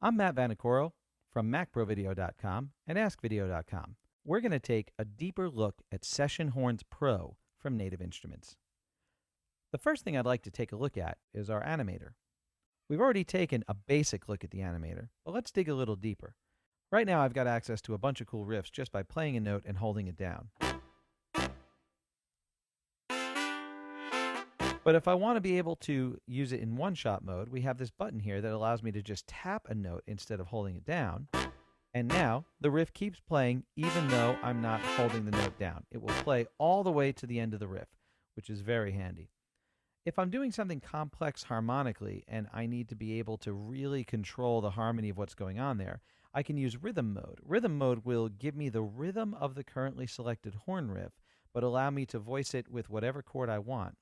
I'm Matt Vanacoro from MacProVideo.com and AskVideo.com. We're going to take a deeper look at Session Horns Pro from Native Instruments. The first thing I'd like to take a look at is our Animator. We've already taken a basic look at the Animator, but let's dig a little deeper. Right now I've got access to a bunch of cool riffs just by playing a note and holding it down. But if I want to be able to use it in one-shot mode, we have this button here that allows me to just tap a note instead of holding it down. And now the riff keeps playing even though I'm not holding the note down. It will play all the way to the end of the riff, which is very handy. If I'm doing something complex harmonically and I need to be able to really control the harmony of what's going on there, I can use rhythm mode. Rhythm mode will give me the rhythm of the currently selected horn riff, but allow me to voice it with whatever chord I want.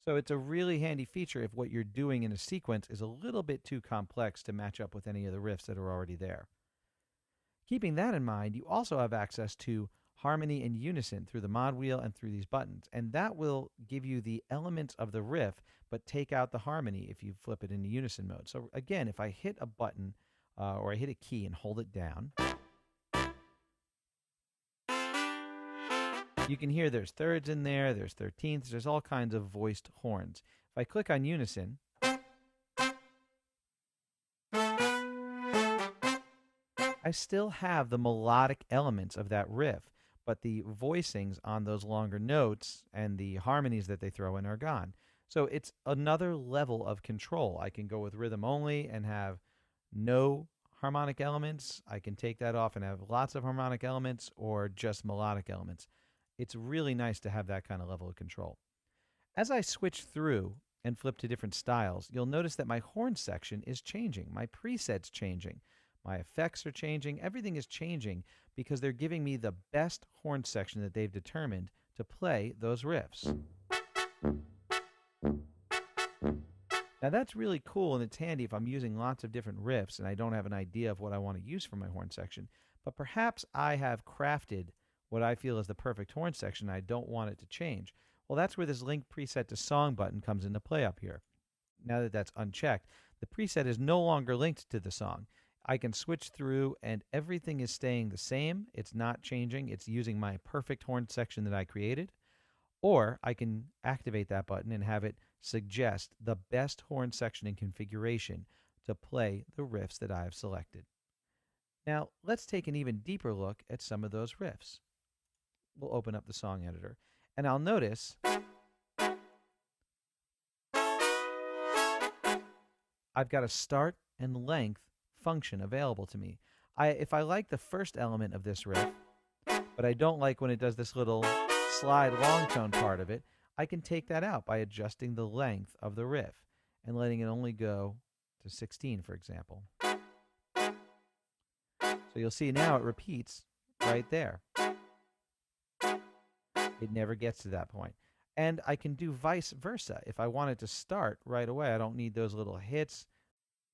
So it's a really handy feature if what you're doing in a sequence is a little bit too complex to match up with any of the riffs that are already there. Keeping that in mind, you also have access to harmony and unison through the mod wheel and through these buttons, and that will give you the elements of the riff but take out the harmony if you flip it into unison mode. So again, if I hit a button or I hit a key and hold it down, you can hear there's thirds in there, there's 13ths, there's all kinds of voiced horns. If I click on unison, I still have the melodic elements of that riff, but the voicings on those longer notes and the harmonies that they throw in are gone. So it's another level of control. I can go with rhythm only and have no harmonic elements. I can take that off and have lots of harmonic elements or just melodic elements. It's really nice to have that kind of level of control. As I switch through and flip to different styles, you'll notice that my horn section is changing. My preset's changing. My effects are changing. Everything is changing because they're giving me the best horn section that they've determined to play those riffs. Now that's really cool and it's handy if I'm using lots of different riffs and I don't have an idea of what I want to use for my horn section. But perhaps I have crafted what I feel is the perfect horn section, I don't want it to change. Well, that's where this link preset to song button comes into play up here. Now that that's unchecked, the preset is no longer linked to the song. I can switch through and everything is staying the same. It's not changing. It's using my perfect horn section that I created. Or I can activate that button and have it suggest the best horn section and configuration to play the riffs that I have selected. Now, let's take an even deeper look at some of those riffs. We'll open up the song editor, and I'll notice I've got a start and length function available to me. If I like the first element of this riff, but I don't like when it does this little slide long tone part of it, I can take that out by adjusting the length of the riff and letting it only go to 16, for example. So you'll see now it repeats right there. It never gets to that point. And I can do vice versa. If I wanted to start right away, I don't need those little hits.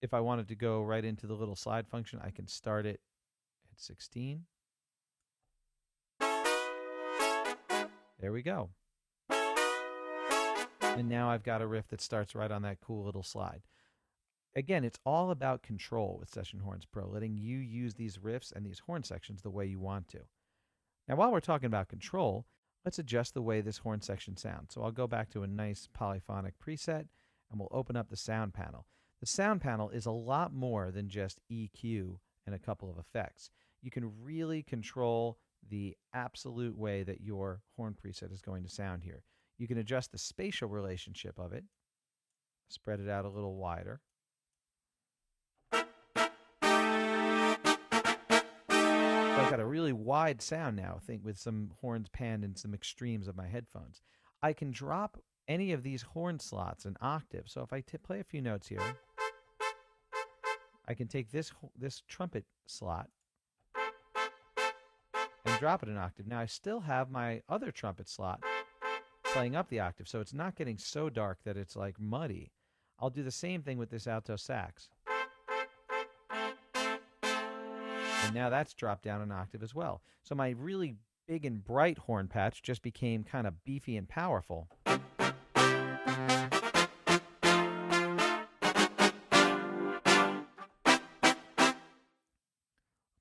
If I wanted to go right into the little slide function, I can start it at 16. There we go. And now I've got a riff that starts right on that cool little slide. Again, it's all about control with Session Horns Pro, letting you use these riffs and these horn sections the way you want to. Now, while we're talking about control, let's adjust the way this horn section sounds. So I'll go back to a nice polyphonic preset, and we'll open up the sound panel. The sound panel is a lot more than just EQ and a couple of effects. You can really control the absolute way that your horn preset is going to sound here. You can adjust the spatial relationship of it, spread it out a little wider. I've got a really wide sound now, I think, with some horns panned in some extremes of my headphones. I can drop any of these horn slots an octave. So if I play a few notes here, I can take this trumpet slot and drop it an octave. Now I still have my other trumpet slot playing up the octave, so it's not getting so dark that it's like muddy. I'll do the same thing with this alto sax. And now that's dropped down an octave as well. So my really big and bright horn patch just became kind of beefy and powerful.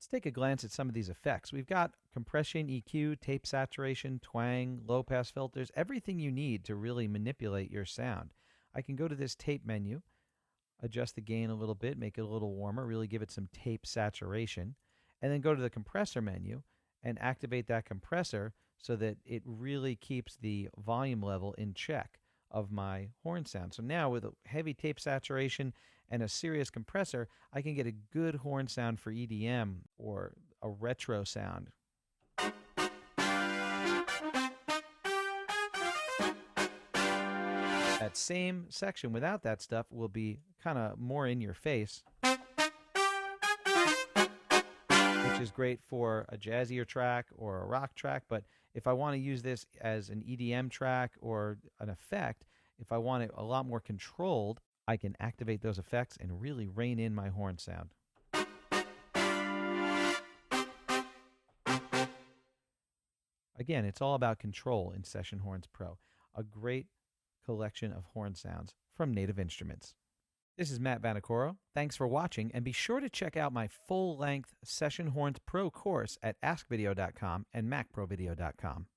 take a glance at some of these effects. We've got compression, EQ, tape saturation, twang, low pass filters, everything you need to really manipulate your sound. I can go to this tape menu, adjust the gain a little bit, make it a little warmer, really give it some tape saturation, and then go to the compressor menu and activate that compressor so that it really keeps the volume level in check of my horn sound. So now with a heavy tape saturation and a serious compressor, I can get a good horn sound for EDM or a retro sound. That same section without that stuff will be kind of more in your face, which is great for a jazzier track or a rock track. But if I want to use this as an EDM track or an effect, if I want it a lot more controlled, I can activate those effects and really rein in my horn sound. Again, it's all about control in Session Horns Pro, a great collection of horn sounds from Native Instruments. This is Matt Vanacoro. Thanks for watching, and be sure to check out my full-length Session Horns Pro course at askvideo.com and macprovideo.com.